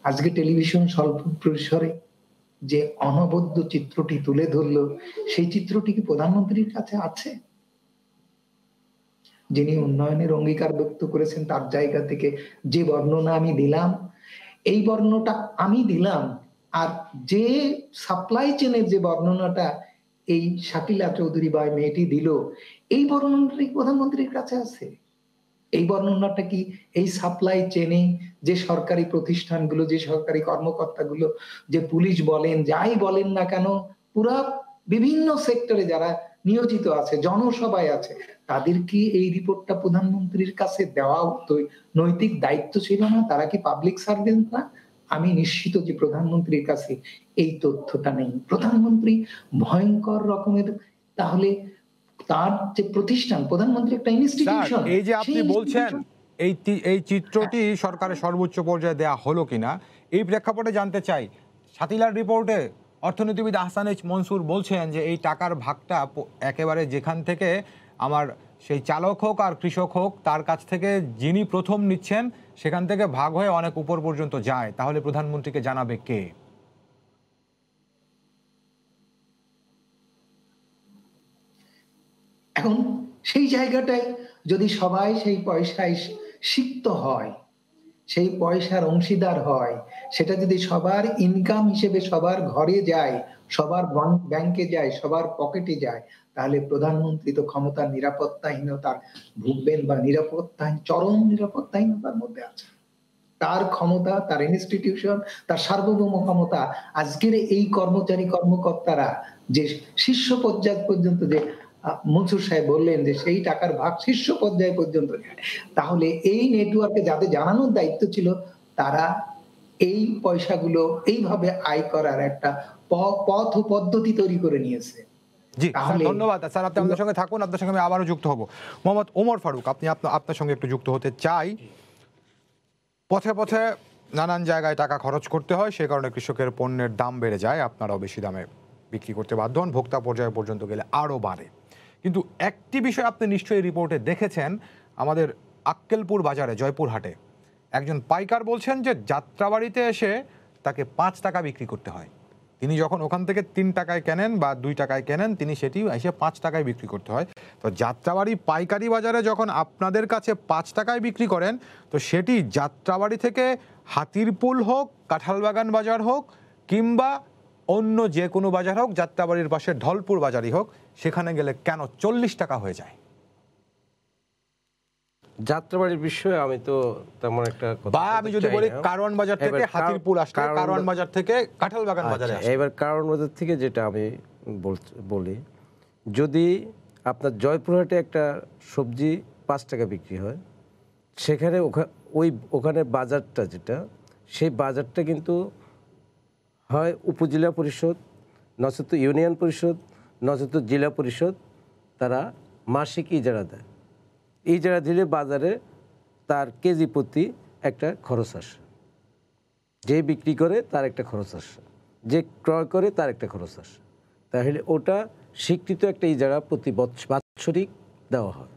আজকে টেলিভিশন স্বল্প পরিসরে যে অনবদ্য চিত্রটি তুলে ধরলো, সেই চিত্রটি কি প্রধানমন্ত্রীর কাছে আছে? যিনি উন্নয়নের অঙ্গীকার ব্যক্ত করেছেন তার জায়গা থেকে যে বর্ণনা আমি দিলাম, এই বর্ণনাটা আমি দিলাম, আর যে সাপ্লাই চেনের যে বর্ণনাটা এই শাকিলা চৌধুরী বা মেয়েটি দিল, এই বর্ণনাটা প্রধানমন্ত্রীর কাছে আছে? এই বর্ণনাটা কি এই সাপ্লাই চেনে যে সরকারি প্রতিষ্ঠানগুলো, যে সরকারি কর্মকর্তাগুলো, যে পুলিশ বলেন, যাই বলেন না কেন, পুরা বিভিন্ন সেক্টরে যারা নিয়োজিত আছে, জনসভায় আছে, তাদের কি এই রিপোর্টটা প্রধানমন্ত্রীর কাছে দেওয়া নৈতিক দায়িত্ব ছিল না? তারা কি পাবলিক সার্ভেন্ট না? আমি নিশ্চিত যে প্রধানমন্ত্রীর কাছে এই তথ্যটা নেই। প্রধানমন্ত্রী ভয়ঙ্কর রকমের, তাহলে তার যে প্রতিষ্ঠান, প্রধানমন্ত্রী একটা ইনস্টিটিউশন, এই যে আপনি বলছেন এই চিত্রটি সরকারের সর্বোচ্চ পর্যায়ে দেয়া হলো কিনা, এই প্রেক্ষাপটে জানতে চাই, শাকিলার রিপোর্টে অর্থনীতিবিদ আহসান এইচ মনসুর বলছেন যে এই টাকার ভাগটা একেবারে যেখান থেকে আমার সেই চালক হোক আর কৃষক হোক, তার কাছ থেকে যিনি প্রথম নিচ্ছেন সেখান থেকে ভাগ হয়ে অনেক উপর পর্যন্ত যায়। তাহলে প্রধানমন্ত্রীকে জানাবে কে? এখন সেই জায়গাটায় যদি সবাই সেই পয়সায় সিক্ত হয়, সেই পয়সার অংশীদার হয়, সেটা যদি সবার ইনকাম হিসেবে সবার ঘরে যায়, সবার ব্যাংকে যায়, সবার পকেটে যায়, তাহলে প্রধানমন্ত্রী তো ক্ষমতার নিরাপত্তাহীনতার ভুগবেন বা চরম নিরাপত্তাহীনতার মধ্যে আছে। তার ক্ষমতা, তার ইনস্টিটিউশন, তার সার্বভৌম ক্ষমতা আজকের এই কর্মচারী কর্মকর্তারা যে শীর্ষ পর্যায় পর্যন্ত, যে মনসুর সাহেব বললেন যে সেই টাকার ভাগ শীর্ষ পর্যায়ে পর্যন্ত যায়, তাহলে এই নেটওয়ার্কে যাদের জানানোর দায়িত্ব ছিল, তারা এই পয়সাগুলো এইভাবে আয় করার একটা পথ ও পদ্ধতি তৈরি করে নিয়েছে। জি ধন্যবাদ স্যার, আপনি আমাদের সঙ্গে থাকুন, আপনার সঙ্গে আমি আবারও যুক্ত হব। মোহাম্মদ ওমর ফারুক, আপনি আপনার সঙ্গে একটু যুক্ত হতে চাই। পথে পথে নানান জায়গায় টাকা খরচ করতে হয়, সে কারণে কৃষকের পণ্যের দাম বেড়ে যায়, আপনারাও বেশি দামে বিক্রি করতে বাধ্য হন, ভোক্তা পর্যায়ে পর্যন্ত গেলে আরও বাড়ে। কিন্তু একটি বিষয় আপনি নিশ্চয়ই রিপোর্টে দেখেছেন, আমাদের আক্কেলপুর বাজারে জয়পুরহাটে একজন পাইকার বলছেন যে যাত্রাবাড়িতে এসে তাকে 5 টাকা বিক্রি করতে হয়। তিনি যখন ওখান থেকে 3 টাকায় কেনেন বা 2 টাকায় কেনেন, তিনি সেটি এসে 5 টাকায় বিক্রি করতে হয়। তো যাত্রাবাড়ি পাইকারি বাজারে যখন আপনাদের কাছে 5 টাকায় বিক্রি করেন, তো সেটি যাত্রাবাড়ি থেকে হাতিরপুল হোক, কাঁঠালবাগান বাজার হোক, কিংবা অন্য যে কোনো বাজার হোক, যাত্রাবাড়ির পাশে ঢলপুর বাজারই হোক, সেখানে গেলে কেন 40 টাকা হয়ে যায়? যাত্রাবাড়ির বিষয়ে আমি তো তেমন একটা বা আমি যদি বলি কারওয়ান বাজার থেকে হাতিরপুল আসলে, কারওয়ান বাজার থেকে কাঁঠালবাগান বাজারে আসে। এবার কারওয়ান বাজার থেকে যেটা আমি বলি, যদি আপনার জয়পুরহাটে একটা সবজি 5 টাকা বিক্রি হয়, সেখানে ওখানে বাজারটা যেটা, সেই বাজারটা কিন্তু হয় উপজেলা পরিষদ, নচেত ইউনিয়ন পরিষদ, নচেত জেলা পরিষদ, তারা মাসিক ইজারা দেয়। ইজারা দিলে বাজারে তার কেজি প্রতি একটা খরচ আসে, যে বিক্রি করে তার একটা খরচ আসে, যে ক্রয় করে তার একটা খরচ আসে। তাহলে ওটা স্বীকৃত একটা ইজারা প্রতি বাৎসরিক দেওয়া হয়।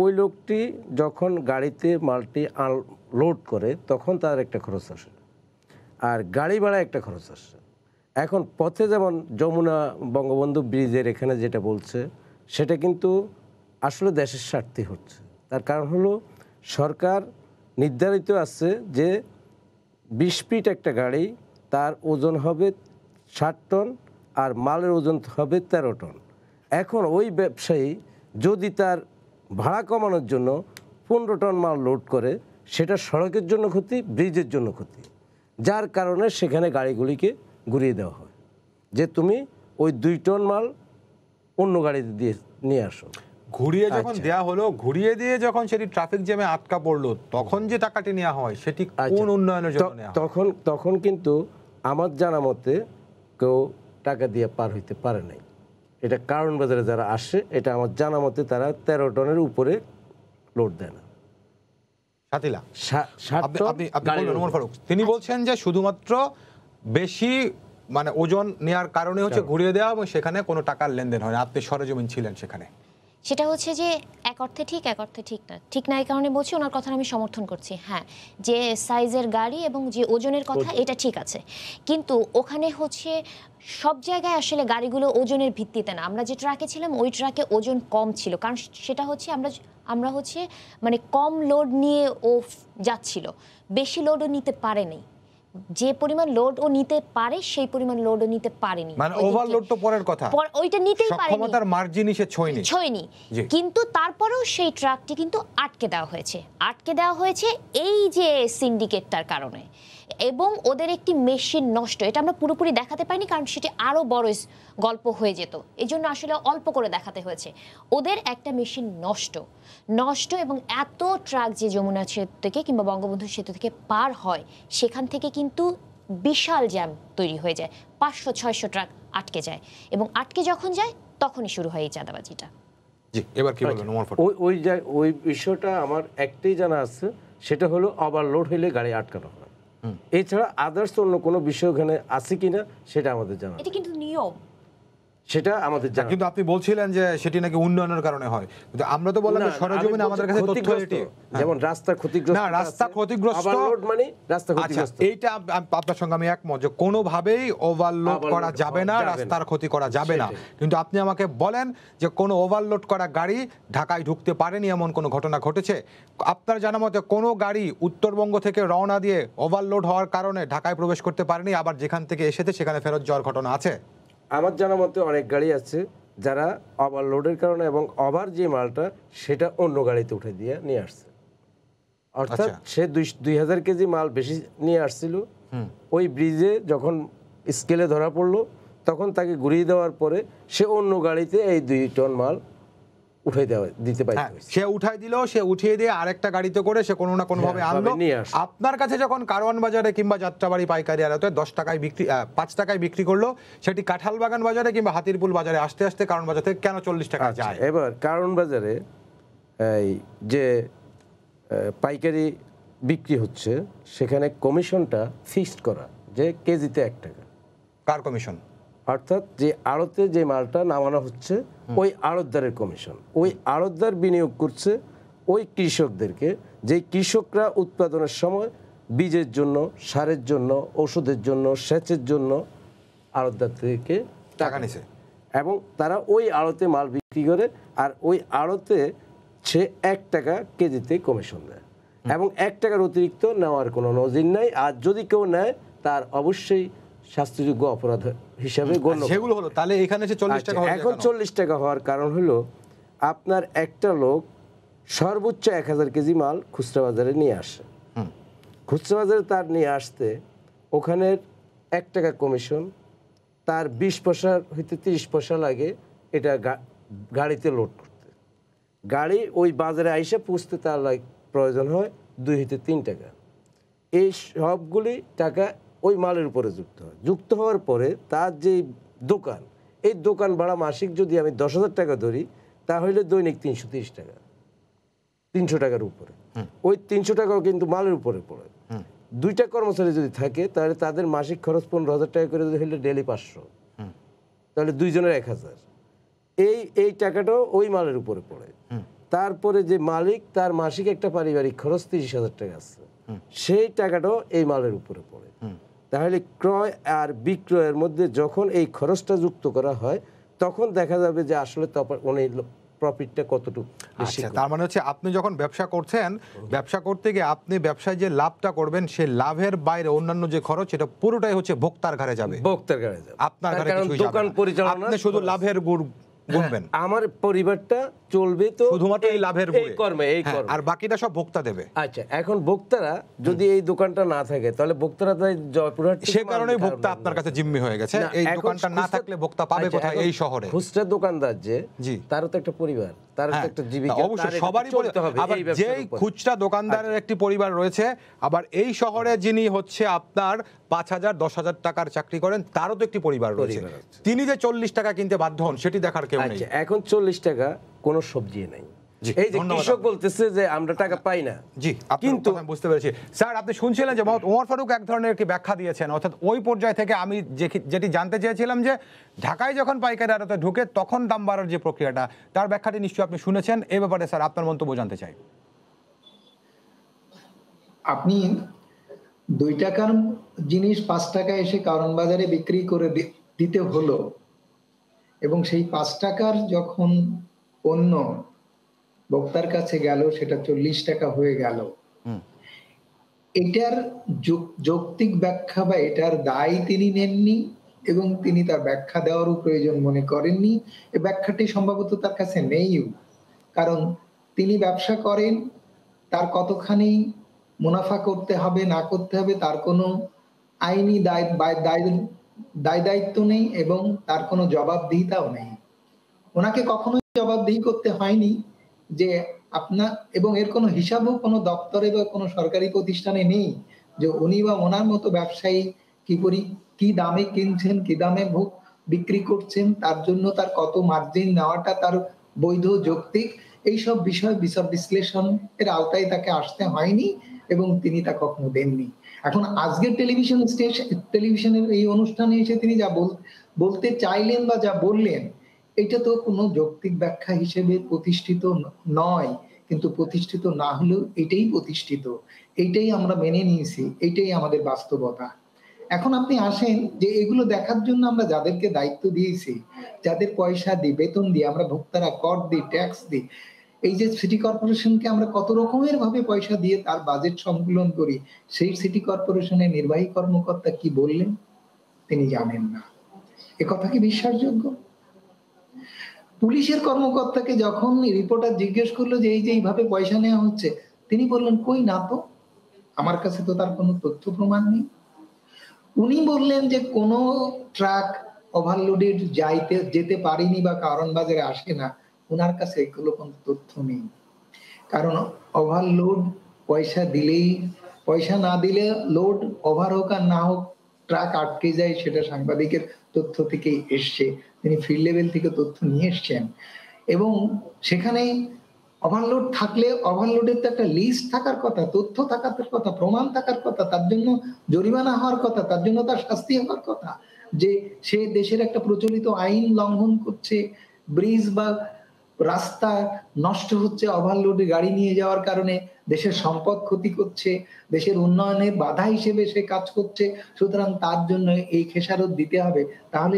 ওই লোকটি যখন গাড়িতে মালটি লোড করে তখন তার একটা খরচ আসে, আর গাড়ি ভাড়া একটা খরচ আসে। এখন পথে যেমন যমুনা বঙ্গবন্ধু ব্রিজের এখানে যেটা বলছে, সেটা কিন্তু আসলে দেশের স্বার্থে হচ্ছে। তার কারণ হলো সরকার নির্ধারিত আছে যে 20 ফিট একটা গাড়ি, তার ওজন হবে 60 টন আর মালের ওজন হবে 13 টন। এখন ওই ব্যবসায়ী যদি তার ভাড়া কমানোর জন্য 15 টন মাল লোড করে, সেটা সড়কের জন্য ক্ষতি, ব্রিজের জন্য ক্ষতি, যার কারণে সেখানে গাড়িগুলিকে ঘুরিয়ে দেওয়া হয় যে তুমি ওই 2 টন মাল অন্য গাড়িতে দিয়ে নিয়ে আসো। ঘুরিয়ে যখন দেয়া হলো, ঘুরিয়ে দিয়ে যখন সেটি ট্রাফিক জ্যামে আটকা পড়লো, তখন যে টাকাটি নেওয়া হয় সেটি কোন উন্নয়নের জন্য নেওয়া হয়? তখন কিন্তু আমার জানা মতে কেউ টাকা দিয়ে পার হইতে পারে নাই। এটা কারণ বাজারে যারা আসে, এটা আমার জানা মতে তারা 13 টনের উপরে লোড দেয় না। তিনি বলছেন যে শুধুমাত্র বেশি মানে ওজন নেওয়ার কারণে হচ্ছে ঘুরিয়ে দেওয়া এবং সেখানে কোনো টাকার লেনদেন হয় না। আপনি সরেজমিন ছিলেন সেখানে। সেটা হচ্ছে যে এক অর্থে ঠিক, এক অর্থে ঠিক না। ঠিক না এই কারণে বলছি, ওনার কথা আমি সমর্থন করছি। হ্যাঁ, যে সাইজের গাড়ি এবং যে ওজনের কথা, এটা ঠিক আছে, কিন্তু ওখানে হচ্ছে সব জায়গায় আসলে গাড়িগুলো ওজনের ভিত্তিতে না। আমরা যে ট্রাকে ছিলাম ওই ট্রাকে ওজন কম ছিল, কারণ সেটা হচ্ছে আমরা হচ্ছে মানে কম লোড নিয়ে ও যাচ্ছিল, বেশি লোডও নিতে পারেনি। যে পরিমাণ লোড ও নিতে পারে সেই পরিমাণ লোড ও নিতে পারেনি, মানে ওভারলোড তো পরের কথা, ওইটা নিতেই পারেনি, সক্ষমতার মার্জিন সে ছয়নি। কিন্তু তারপরেও সেই ট্রাকটি কিন্তু আটকে দেওয়া হয়েছে এই যে সিন্ডিকেটটার কারণে। এবং ওদের একটি মেশিন নষ্ট, এটা আমরা পুরোপুরি দেখাতে পাইনি কারণ সেটি আরো বড় গল্প হয়ে যেত, এই জন্য আসলে অল্প করে দেখাতে হয়েছে। ওদের একটা মেশিন নষ্ট এবং এত ট্রাক যে যমুনা সেতু থেকে কিংবা বঙ্গবন্ধু সেতু থেকে পার হয়, সেখান থেকে কিন্তু বিশাল জ্যাম তৈরি হয়ে যায়, 500-600 ট্রাক আটকে যায়, এবং আটকে যখন যায় তখনই শুরু হয় এই চাঁদাবাজিটা। জি, এবার কি বলবেন? ওই বিষয়টা আমার একটাই জানা আছে, সেটা হলো ওভারলোড হইলে গাড়ি আটকানো হয়। এছাড়া আদার্স অন্য কোনো বিষয় ওখানে আছে কিনা সেটা আমাদের জানা, এটা কিন্তু নিয়ম, সেটা আমাদের জানা। কিন্তু আপনি বলছিলেন যে সেটি নাকি উন্নয়নের কারণে হয়, কিন্তু আমরা তো বললাম সরেজমিনে আমাদের কাছে তথ্য এটি, যেমন রাস্তা ক্ষতিগ্রস্ত, না রাস্তা ক্ষতিগ্রস্ত, ওভারলোড মানে রাস্তা ক্ষতিগ্রস্ত। এইটা আপনার সঙ্গে আমি একমত যে কোনোভাবেই ওভারলোড করা যাবে না, রাস্তার ক্ষতি করা যাবে না। কিন্তু আপনি আমাকে বলেন যে কোনো ওভারলোড করা গাড়ি ঢাকায় ঢুকতে পারেনি এমন কোনো ঘটনা ঘটেছে? আপনার জানা মতে কোনো গাড়ি উত্তরবঙ্গ থেকে রওনা দিয়ে ওভারলোড হওয়ার কারণে ঢাকায় প্রবেশ করতে পারেনি, আবার যেখান থেকে এসেছে সেখানে ফেরত যাওয়ার ঘটনা আছে? আমার জানা মতে অনেক গাড়ি আছে যারা ওভারলোডের কারণে এবং ওভার যে মালটা সেটা অন্য গাড়িতে উঠে দিয়ে নিয়ে আসছে, অর্থাৎ সে 2000 কেজি মাল বেশি নিয়ে আসছিল, ওই ব্রিজে যখন স্কেলে ধরা পড়লো তখন তাকে ঘুরিয়ে দেওয়ার পরে সে অন্য গাড়িতে এই 2 টন মাল উঠাই দিতে পারে। সে উঠাই দিল, সে উঠিয়ে দিয়ে আরেকটা গাড়িতে করে সে কোনো না কোনো ভাবে আনলো। আপনার কাছে যখন কারওয়ান বাজারে কিংবা যাত্রাবাড়ি পাইকারি আড়তে 10 টাকায় বিক্রি, 5 টাকায় বিক্রি করলো, সেটি কাঁঠালবাগান বাজারে কিংবা হাতিরপুল বাজারে আসতে আসতে কারওয়ান বাজার থেকে কেন 40 টাকা যায়? এবার কারওয়ান বাজারে এই যে পাইকারি বিক্রি হচ্ছে সেখানে কমিশনটা ফিক্সড করা যে কেজিতে 1 টাকা। কার কমিশন? অর্থাৎ যে আড়তে যে মালটা নামানো হচ্ছে ওই আড়তদারের কমিশন। ওই আড়তদার বিনিয়োগ করছে ওই কৃষকদেরকে, যে কৃষকরা উৎপাদনের সময় বীজের জন্য, সারের জন্য, ওষুধের জন্য, সেচের জন্য আড়তদার থেকে টাকা নিছে এবং তারা ওই আড়তে মাল বিক্রি করে, আর ওই আড়তে সে 1 টাকা কেজিতে কমিশন দেয় এবং 1 টাকার অতিরিক্ত নেওয়ার কোনো নজির নাই। আর যদি কেউ নেয় তার অবশ্যই শাস্তিযোগ্য অপরাধ হিসাবে গণ্য। সেগুলো হলো তাহলে এখানে যে 40 টাকা, এখন 40 টাকা হওয়ার কারণ হলো আপনার একটা লোক সর্বোচ্চ 1000 কেজি মাল খুচরা বাজারে নিয়ে আসে, খুচরা বাজারে তার নিয়ে আসতে ওখানে 1 টাকা কমিশন, তার 20 পয়সা হইতে 30 পয়সা লাগে এটা গাড়িতে লোড করতে। গাড়ি ওই বাজারে আইসা পৌঁছতে তার প্রয়োজন হয় 2 হইতে 3 টাকা। এই সবগুলি টাকা ওই মালের উপরে যুক্ত হওয়ার পরে তার যে দোকান, এই দোকান ভাড়া মাসিক যদি আমি 10,000 টাকা ধরি তাহলে দৈনিক 330 টাকা, 300 টাকার উপরে। ওই 300 টাকাও কিন্তু মালের উপরে পড়ে। 2টা কর্মচারী যদি থাকে তাহলে তাদের মাসিক খরচ 15,000 টাকা করে হলে ডেলি 500, তাহলে 2 জনের 1000। এই টাকাটাও ওই মালের উপরে পড়ে। তারপরে যে মালিক, তার মাসিক একটা পারিবারিক খরচ 30,000 টাকা আছে, সেই টাকাটাও এই মালের উপরে পড়ে। তাহলে ক্রয় আর বিক্রয়ের মধ্যে যখন এই খরচটা যুক্ত করা হয় তখন দেখা যাবে যে আসলে উনি প্রফিটটা কতটুকু বেশি আচ্ছা, তার মানে হচ্ছে আপনি যখন ব্যবসা করছেন, ব্যবসা করতে গিয়ে আপনি ব্যবসায় যে লাভটা করবেন সেই লাভের বাইরে অন্যান্য যে খরচ এটা পুরোটাই হচ্ছে ভোক্তার ঘাড়ে যাবে, ভোক্তার ঘাড়ে যাবে, আপনার ঘাড়ে কারণ কিছুই যাবে দোকান না। পরিচালনা আপনি শুধু লাভের গুড় গুনবেন, আমার পরিবারটা চলবে তো শুধুমাত্র এই লাভের এই কর্মে, এই হ্যাঁ, কর্মে, আর বাকিটা সব ভোক্তা দেবে। আচ্ছা, এখন ভোক্তারা যদি এই দোকানটা না থাকে তাহলে ভোক্তারা তাই জয়পুরহাট থেকে সে মাল কারণেই নিতে ভোক্তা পারবে আপনার না। কাছে জিম্মি হয়ে গেছে। না, এই এখন দোকানটা না খুচরা- থাকলে ভোক্তা পাবে আচ্ছা, কোথায়? এখন এই শহরে খুচরা দোকানদার যে জি, তারও তো একটা পরিবার, তারও তো হ্যাঁ, একটা জীবিকা, অবশ্যই তার সবারই চলতে হবে আবার এই ব্যবসার যেই উপর। খুচরা দোকানদারের একটি পরিবার রয়েছে, আবার এই শহরে যিনি হচ্ছে আপনার 5,000 10,000 টাকার চাকরি করেন তারও তো একটি পরিবার রয়েছে, তিনি যে 40 টাকা কিনতে বাধ্য হন সেটি দেখার কেউ নেই। আচ্ছা, এখন 40 টাকা কোনো সবজি নাই, এই যে কৃষক বলতেছে যে আমরা টাকা পাই না। জি, কিন্তু আমি বুঝতে পেরেছি স্যার, আপনি শুনছিলেন যে ওমর ফারুক এক ধরনের একটি ব্যাখ্যা দিয়েছেন, অর্থাৎ ওই পর্যায় থেকে আমি যেটি জানতে চেয়েছিলাম যে ঢাকায় যখন পাইকারি আড়তে ঢুকে তখন দাম বাড়ার যে প্রক্রিয়াটা, তার ব্যাখ্যাটি নিশ্চয়ই আপনি শুনেছেন। এই ব্যাপারে স্যার আপনার মন্তব্য জানতে চাই। আপনি 2 টাকার জিনিস 5 টাকায় এসে কারণ বাজারে বিক্রি করে দিতে হলো, এবং সেই 5 টাকার যখন পণ্য ভোক্তার কাছে গেল সেটা 40 টাকা হয়ে গেল, এটার যৌক্তিক ব্যাখ্যা বা এটার দায় তিনি নেননি এবং তিনি তার ব্যাখ্যা দেওয়ারও প্রয়োজন মনে করেননি। এই ব্যাখ্যাটি সম্ভবত তার কাছে নেইও, কারণ তিনি ব্যবসা করেন, তার কতখানি মুনাফা করতে হবে না করতে হবে তার কোনো আইনি দায় দায়িত্ব নেই এবং তার কোনো জবাবদিহিতাও নেই। ওনাকে কখনোই জবাবদিহি করতে হয়নি যে আপনার, এবং এর কোনো হিসাবও কোনো দপ্তরে বা কোনো সরকারি প্রতিষ্ঠানে নেই যে উনি বা ওনার মতো ব্যবসায়ী কি দামে কিনছেন, কি দামে বিক্রি করছেন, তার জন্য তার কত মার্জিন নেওয়াটা তার বৈধ যৌক্তিক, এইসব বিষয় বিচার বিশ্লেষণ এর আওতায় তাকে আসতে হয়নি এবং তিনি তা কখনো দেননি। এখন আজকের টেলিভিশনের এই অনুষ্ঠানে এসে তিনি যা বলতে চাইলেন বা যা বললেন, এটা তো কোনো যৌক্তিক ব্যাখ্যা হিসেবে প্রতিষ্ঠিত নয়, কিন্তু প্রতিষ্ঠিত না হলেও এটাই প্রতিষ্ঠিত, এইটাই আমরা মেনে নিয়েছি, এইটাই আমাদের বাস্তবতা। এখন আপনি আসেন যে এগুলো দেখার জন্য আমরা যাদেরকে দায়িত্ব দিয়েছি, যাদের পয়সা দিই, বেতন দিই, আমরা ভোক্তারা কর দিই, ট্যাক্স দিই, এই যে সিটি কর্পোরেশনকে আমরা কত রকমের ভাবে পয়সা দিয়ে তার বাজেট সংকুলন করি, সেই সিটি কর্পোরেশনের নির্বাহী কর্মকর্তা কি বললেন তিনি জানেন না। এ কথা কি বিশ্বাসযোগ্য? পুলিশের কর্মকর্তাকে যখন রিপোর্টার জিজ্ঞেস করলো যে এইভাবে পয়সা নেওয়া হচ্ছে, তিনি বললেন কই না তো, আমার কাছে তো তার কোনো তথ্য প্রমাণ নেই। উনি বললেন যে কোনো ট্রাক ওভারলোডেড যেতে পারেনি বা কারণ বাজারে আসে না, ওনার কাছে এগুলো কোনো তথ্য নেই। কারণ ওভারলোড পয়সা না দিলে লোড ওভার হোক আর না হোক ট্রাক আটকে যায়, সেটা সাংবাদিকের তথ্য থেকেই এসছে, তিনি ফিল্ড লেভেল থেকে তথ্য নিয়ে এসছেন। এবং সেখানে ওভারলোড থাকলে ওভারলোডের তো একটা লিস্ট থাকার কথা, তথ্য থাকার কথা, প্রমাণ থাকার কথা, তার জন্য জরিমানা হওয়ার কথা, তার জন্য তার শাস্তি হওয়ার কথা, যে সে দেশের একটা প্রচলিত আইন লঙ্ঘন করছে, ব্রিজ বা রাস্তা নষ্ট হচ্ছে ওভারলোডে গাড়ি নিয়ে যাওয়ার কারণে, দেশের সম্পদ ক্ষতি করছে, দেশের উন্নয়নের বাধা হিসেবে সে কাজ করছে, সুতরাং তার জন্য এই খেসারত দিতে হবে। তাহলে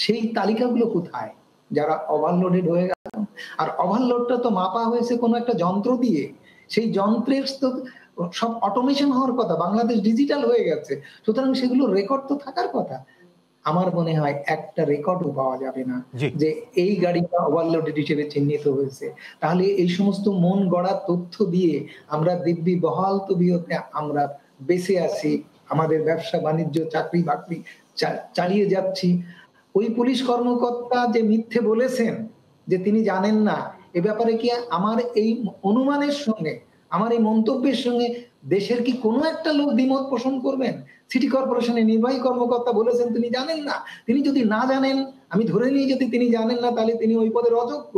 সেই তালিকাগুলো কোথায় যারা ওভারলোডেড হয়ে গেল? আর ওভারলোডটা তো মাপা হয়েছে কোনো একটা যন্ত্র দিয়ে, সেই যন্ত্রের তো সব অটোমেশন হওয়ার কথা, বাংলাদেশ ডিজিটাল হয়ে গেছে, সুতরাং সেগুলো রেকর্ড তো থাকার কথা। আমার মনে হয় একটা রেকর্ডও পাওয়া যাবে না যে এই গাড়িটা ওভারলোডেড হিসেবে চিহ্নিত হয়েছে। তাহলে এই সমস্ত মন গড়া তথ্য দিয়ে আমরা দিব্যি বহাল তবিয়তে আমরা বেঁচে আছি, আমাদের ব্যবসা বাণিজ্য চাকরি বাকরি চালিয়ে যাচ্ছি। ওই পুলিশ কর্মকর্তা যে মিথ্যে বলেছেন যে তিনি জানেন না, এ ব্যাপারে কি আমার এই অনুমানের সঙ্গে, আমার এই মন্তব্যের সঙ্গে দেশের কি কোনো একটা লোক দ্বিমত পোষণ করবেন? সিটি কর্পোরেশনের নির্বাহী কর্মকর্তা বলেছেন তিনি জানেন না। তিনি যদি না জানেন, আমি ধরে নিই যদি তিনি জানেন না, তাহলে তিনি ওই পদের অযোগ্য,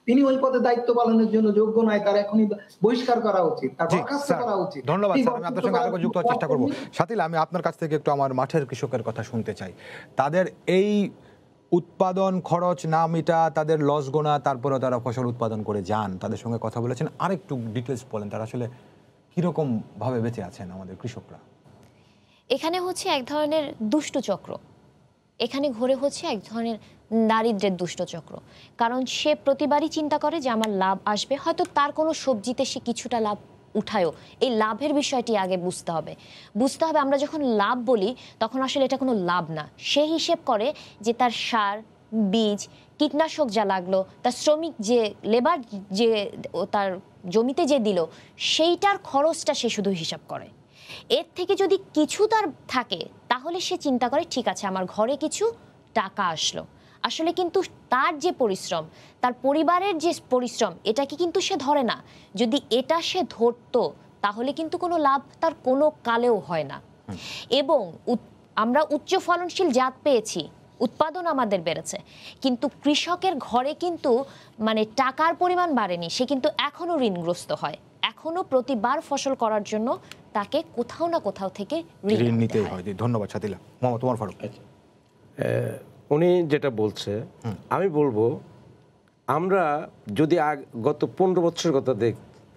তিনি ওই পদে দায়িত্ব পালনের জন্য যোগ্য নয়, তার এখনই বহিষ্কার করা উচিত, তার বরখাস্ত করা উচিত। ধন্যবাদ স্যার, আমি আপনার সঙ্গে আরো যুক্ত হওয়ার চেষ্টা করব। শাতিল, আমি আপনার কাছ থেকে একটু আমার মাঠের কৃষকের কথা শুনতে চাই। তাদের এই উৎপাদন খরচ না মিটা, তাদের লস গোনা, তারপরে তারা ফসল উৎপাদন করে যান, তাদের সঙ্গে কথা বলেছেন, আরেকটু ডিটেলস বলেন তারা আসলে কিরকম ভাবে বেঁচে আছেন আমাদের কৃষকরা? এখানে হচ্ছে এক ধরনের দুষ্ট চক্র, এখানে ঘুরে হচ্ছে এক ধরনের দারিদ্র্যের দুষ্টচক্র। কারণ সে প্রতিবারই চিন্তা করে যে আমার লাভ আসবে, হয়তো তার কোনো সবজিতে সে কিছুটা লাভ উঠায়ও, এই লাভের বিষয়টি আগে বুঝতে হবে। আমরা যখন লাভ বলি তখন আসলে এটা কোনো লাভ না। সে হিসেব করে যে তার সার, বীজ, কীটনাশক যা লাগলো, তার শ্রমিক যে লেবার যে তার জমিতে যে দিল, সেইটার খরচটা সে শুধু হিসাব করে। এর থেকে যদি কিছু তার থাকে তাহলে সে চিন্তা করে ঠিক আছে আমার ঘরে কিছু টাকা আসলো। আসলে কিন্তু তার যে পরিশ্রম, তার পরিবারের যে পরিশ্রম, এটাকে কিন্তু সে ধরে না। যদি এটা সে ধরতো তাহলে কিন্তু কোনো লাভ তার কোনো কালেও হয় না। এবং আমরা উচ্চ ফলনশীল জাত পেয়েছি, উৎপাদন আমাদের বেড়েছে, কিন্তু কৃষকের ঘরে কিন্তু মানে টাকার পরিমাণ বাড়েনি। সে কিন্তু এখনো ঋণগ্রস্ত হয়, এখনো প্রতিবার ফসল করার জন্য তাকে কোথাও না কোথাও থেকে ঋণ নিতে হয়। ধন্যবাদ সাথিলা। মোহাম্মদ ওমর ফারুক, উনি যেটা বলছে আমি বলবো, আমরা যদি গত 15 বছরের কথা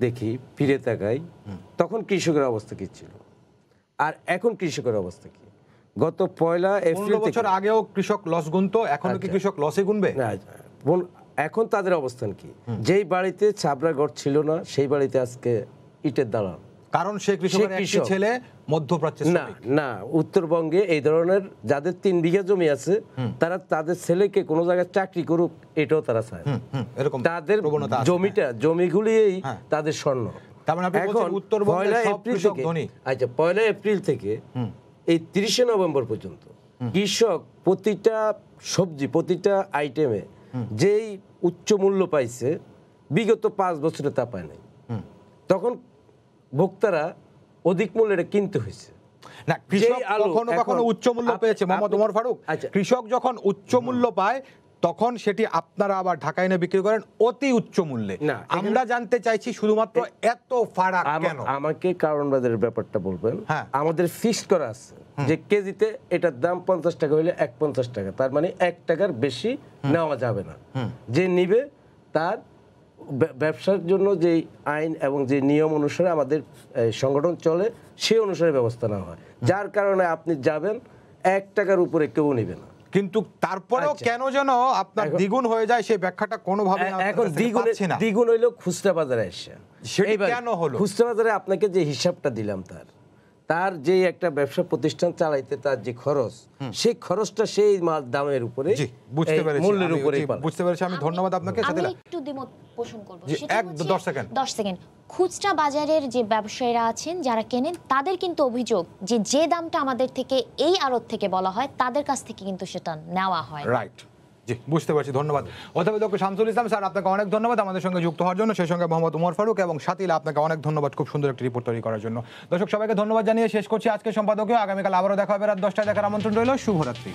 দেখি, ফিরে তাকাই, তখন কৃষকের অবস্থা কি ছিল আর এখন কৃষকের অবস্থা কি? গত 1 এপ্রিল বছর আগেও কৃষক লস গুনতো, এখনো কি কৃষক লসে গুনবে? এখন তাদের অবস্থান কি? যেই বাড়িতে ছাবরা ঘর ছিল না সেই বাড়িতে আজকে ইটের দালান। কারণ সে কৃষকের একটি ছেলে মধ্যপ্রাচ্যের না না, উত্তরবঙ্গে এই ধরনের যাদের 3 বিঘা জমি আছে তারা তাদের ছেলেকে কোনো জায়গায় চাকরি করুক, এটাও তারা চায়। এরকম তাদের জমিগুলিই তাদের স্বর্ণ। এখন 1 এপ্রিল থেকে এই 30 নভেম্বর পর্যন্ত কৃষক প্রতিটা সবজি, প্রতিটা আইটেমে যেই উচ্চ মূল্য পাইছে বিগত 5 বছরে তা পায় নাই। তখন ভোক্তারা অধিক মূল্যে এটা কিনতে হয়েছে। না, কৃষক কখনো কখনো উচ্চ মূল্য পেয়েছে মোহাম্মদ ওমর ফারুক। কৃষক যখন উচ্চ মূল্য পায় তখন সেটি আপনারা আবার ঢাকায় এনে বিক্রি করেন অতি উচ্চ মূল্যে। আমরা জানতে চাইছি শুধুমাত্র এত ফারাক কেন? আমাকে কারণ বাজারের ব্যাপারটা বলবেন। আমাদের ফিক্সড করা আছে যে কেজিতে এটার দাম 50 টাকা হইলে 1.50 টাকা, তার মানে 1 টাকার বেশি নেওয়া যাবে না। যে নিবে তার ব্যবসার জন্য যে আইন এবং যে নিয়ম অনুসারে আমাদের সংগঠন চলে সেই অনুসারে ব্যবস্থা নেওয়া হয়, যার কারণে আপনি যাবেন 1 টাকার উপরে কেউ নেবে না। কিন্তু তারপরেও কেন যেন আপনার দ্বিগুণ হয়ে যায় সেই ব্যাখ্যাটা কোনোভাবে এখন দ্বিগুণ হইলো খুচরা বাজারে এসে। কেন হলো? খুচরা বাজারে আপনাকে যে হিসাবটা দিলাম, তার যে একটা ব্যবসা প্রতিষ্ঠান চালাইতে তার যে খরচ, সেই খরচটা সেই মাল দামের উপরে, মূল্যের উপরে। বুঝতে পেরেছি আমি। ধন্যবাদ আপনাকে। আমি একটু দ্বিমত পোষণ করব। 10 সেকেন্ড। খুচরা বাজারের যে ব্যবসায়ীরা আছেন যারা কেনেন, তাদের কিন্তু অভিযোগ যে দামটা আমাদের থেকে এই আড়ত থেকে বলা হয় তাদের কাছ থেকে কিন্তু সেটা নেওয়া হয়। রাইট, জি বুঝতে পারছি। ধন্যবাদ অধ্যাপক ডক্টর শামসুল ইসলাম স্যার, আপনাকে অনেক ধন্যবাদ আমাদের সঙ্গে যুক্ত হওয়ার জন্য। সেই সঙ্গে মোহাম্মদ ওমর ফারুক এবং সাতিলা, আপনাকে অনেক ধন্যবাদ খুব সুন্দর একটি রিপোর্ট তৈরি করার জন্য। দর্শক সবাইকে ধন্যবাদ জানিয়ে শেষ করছি আজকের সম্পাদকীয়। আগামীকাল আবারও দেখা হবে রাত 10টায়। দেখার আমন্ত্রণ রইল। শুভরাত্রি।